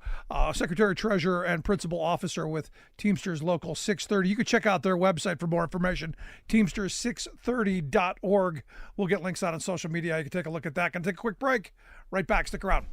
Secretary Treasurer and Principal Officer with Teamsters Local 630. You can check out their website for more information, teamsters630.org. We'll get links out on social media. You can take a look at that. Gonna take a quick break. Right back. Stick around.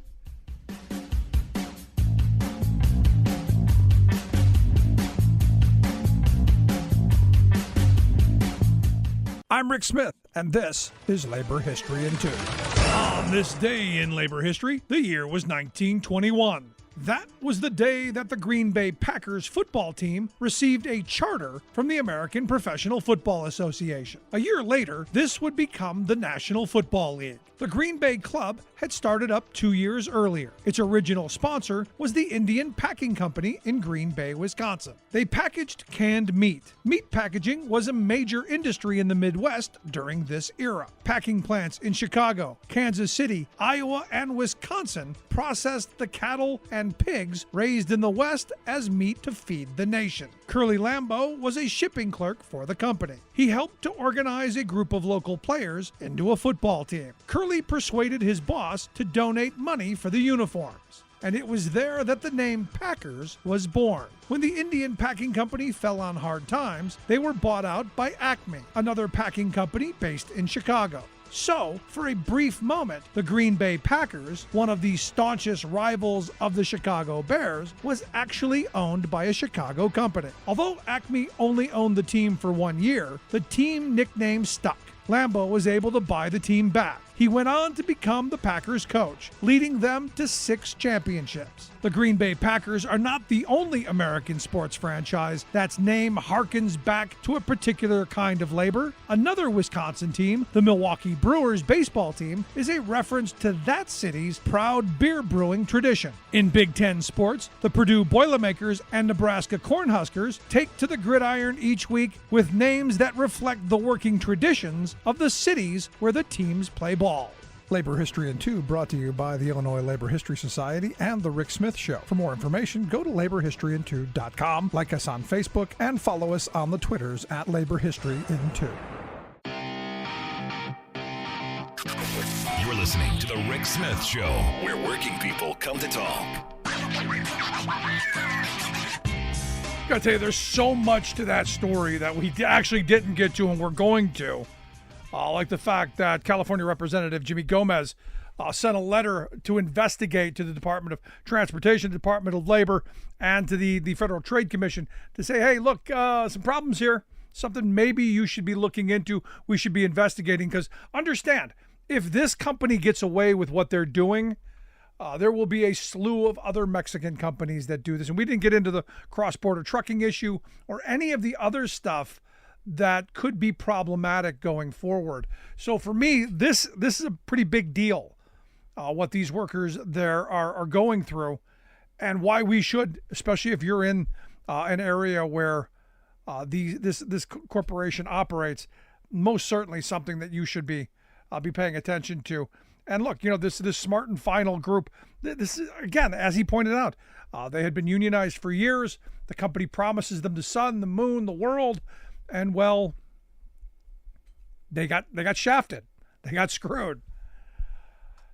I'm Rick Smith, and this is Labor History in 2. On this day in labor history, the year was 1921. That was the day that the Green Bay Packers football team received a charter from the American Professional Football Association. A year later, this would become the National Football League. The Green Bay Club had started up 2 years earlier. Its original sponsor was the Indian Packing Company in Green Bay, Wisconsin. They packaged canned meat. Meat packaging was a major industry in the Midwest during this era. Packing plants in Chicago, Kansas City, Iowa, and Wisconsin processed the cattle and pigs raised in the West as meat to feed the nation. Curly Lambeau was a shipping clerk for the company. He helped to organize a group of local players into a football team. Curly persuaded his boss to donate money for the uniforms, and it was there that the name Packers was born. When the Indian Packing Company fell on hard times, they were bought out by Acme, another packing company based in Chicago. So, for a brief moment, the Green Bay Packers, one of the staunchest rivals of the Chicago Bears, was actually owned by a Chicago company. Although Acme only owned the team for 1 year, the team nickname stuck. Lambeau was able to buy the team back. He went on to become the Packers coach, leading them to 6 championships. The Green Bay Packers are not the only American sports franchise that's name harkens back to a particular kind of labor. Another Wisconsin team, the Milwaukee Brewers baseball team, is a reference to that city's proud beer brewing tradition. In Big Ten sports, the Purdue Boilermakers and Nebraska Cornhuskers take to the gridiron each week with names that reflect the working traditions of the cities where the teams play ball. Labor History in 2 brought to you by the Illinois Labor History Society and The Rick Smith Show. For more information, go to laborhistoryin2.com, like us on Facebook, and follow us on the Twitters at Labor History in 2. You're listening to The Rick Smith Show, where working people come to talk. Gotta tell you, there's so much to that story that we actually didn't get to and we're going to. Like the fact that California Representative Jimmy Gomez sent a letter to investigate to the Department of Transportation, Department of Labor, and to the Federal Trade Commission to say, hey, look, some problems here, something maybe you should be looking into, we should be investigating, because understand, if this company gets away with what they're doing, there will be a slew of other Mexican companies that do this. And we didn't get into the cross-border trucking issue or any of the other stuff that could be problematic going forward. So for me, this is a pretty big deal, what these workers there are going through, and why we should, especially if you're in an area where this corporation operates, most certainly something that you should be paying attention to. And look, this Smart and Final group, this is, again, as he pointed out, they had been unionized for years. The company promises them the sun, the moon, the world. And well, they got shafted. They got screwed.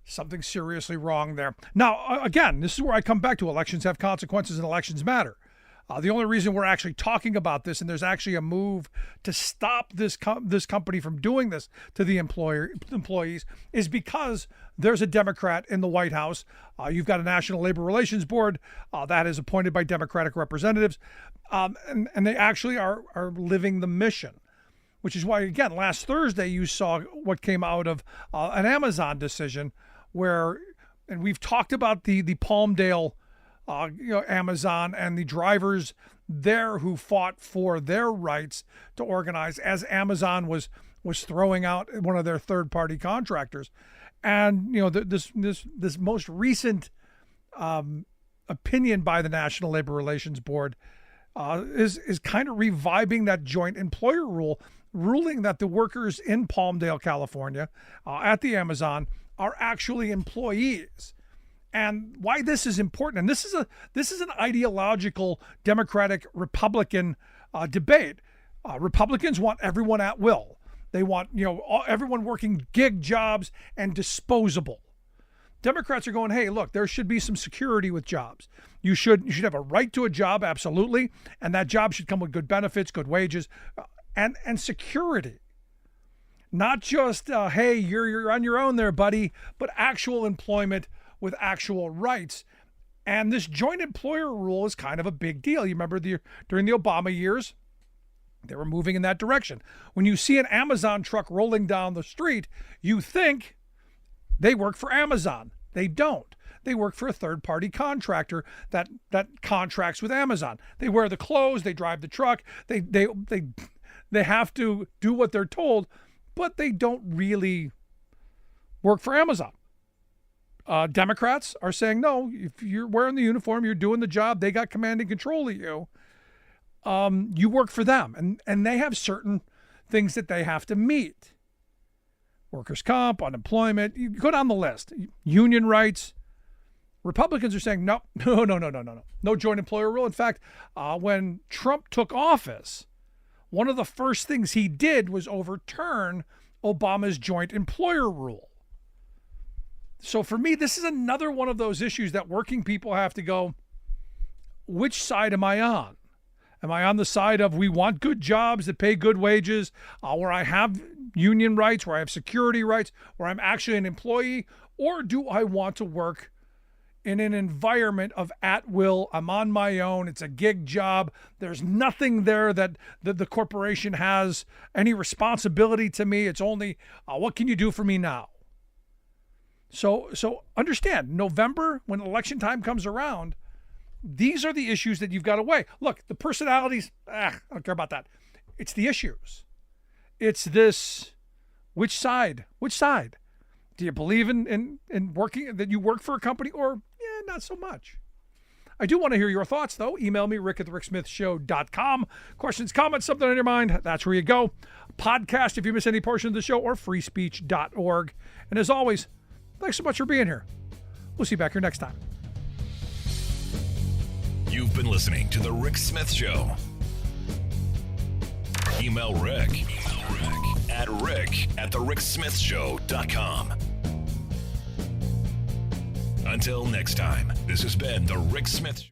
Something seriously wrong there. Now, again, this is where I come back to elections have consequences and elections matter. The only reason we're actually talking about this, and there's actually a move to stop this company from doing this to the employees, is because there's a Democrat in the White House. You've got a National Labor Relations Board that is appointed by Democratic representatives, and they actually are living the mission, which is why, again, last Thursday you saw what came out of an Amazon decision where, and we've talked about the Palmdale Amazon and the drivers there who fought for their rights to organize as Amazon was throwing out one of their third-party contractors. And this most recent opinion by the National Labor Relations Board is kind of reviving that joint employer rule, ruling that the workers in Palmdale, California, at the Amazon are actually employees. And why this is important, and this is an ideological Democratic Republican debate. Republicans want everyone at will. They want everyone working gig jobs and disposable. Democrats are going, hey, look, there should be some security with jobs. You should have a right to a job, absolutely, and that job should come with good benefits, good wages, and security. Not just hey, you're on your own there, buddy, but actual employment with actual rights. And this joint employer rule is kind of a big deal. You remember during the Obama years, they were moving in that direction. When you see an Amazon truck rolling down the street, you think they work for Amazon. They don't. They work for a third-party contractor that contracts with Amazon. They wear the clothes, they drive the truck, they have to do what they're told, but they don't really work for Amazon. Democrats are saying, no, if you're wearing the uniform, you're doing the job, they got command and control of you, you work for them. And they have certain things that they have to meet. Workers' comp, unemployment, you go down the list. Union rights. Republicans are saying, no joint employer rule. In fact, when Trump took office, one of the first things he did was overturn Obama's joint employer rule. So for me, this is another one of those issues that working people have to go, which side am I on? Am I on the side of we want good jobs that pay good wages, where I have union rights, where I have security rights, where I'm actually an employee? Or do I want to work in an environment of at will? I'm on my own. It's a gig job. There's nothing there that the corporation has any responsibility to me. It's only, what can you do for me now? So understand, November, when election time comes around, these are the issues that you've got to weigh. Look, the personalities, I don't care about that. It's the issues. It's this, which side? Do you believe in working, that you work for a company, or not so much? I do want to hear your thoughts, though. Email me, rick@thericksmithshow.com. Questions, comments, something on your mind, that's where you go. Podcast if you miss any portion of the show, or freespeech.org. And as always, thanks so much for being here. We'll see you back here next time. You've been listening to The Rick Smith Show. Email Rick at rick@thericksmithshow.com. Until next time, this has been The Rick Smith Show.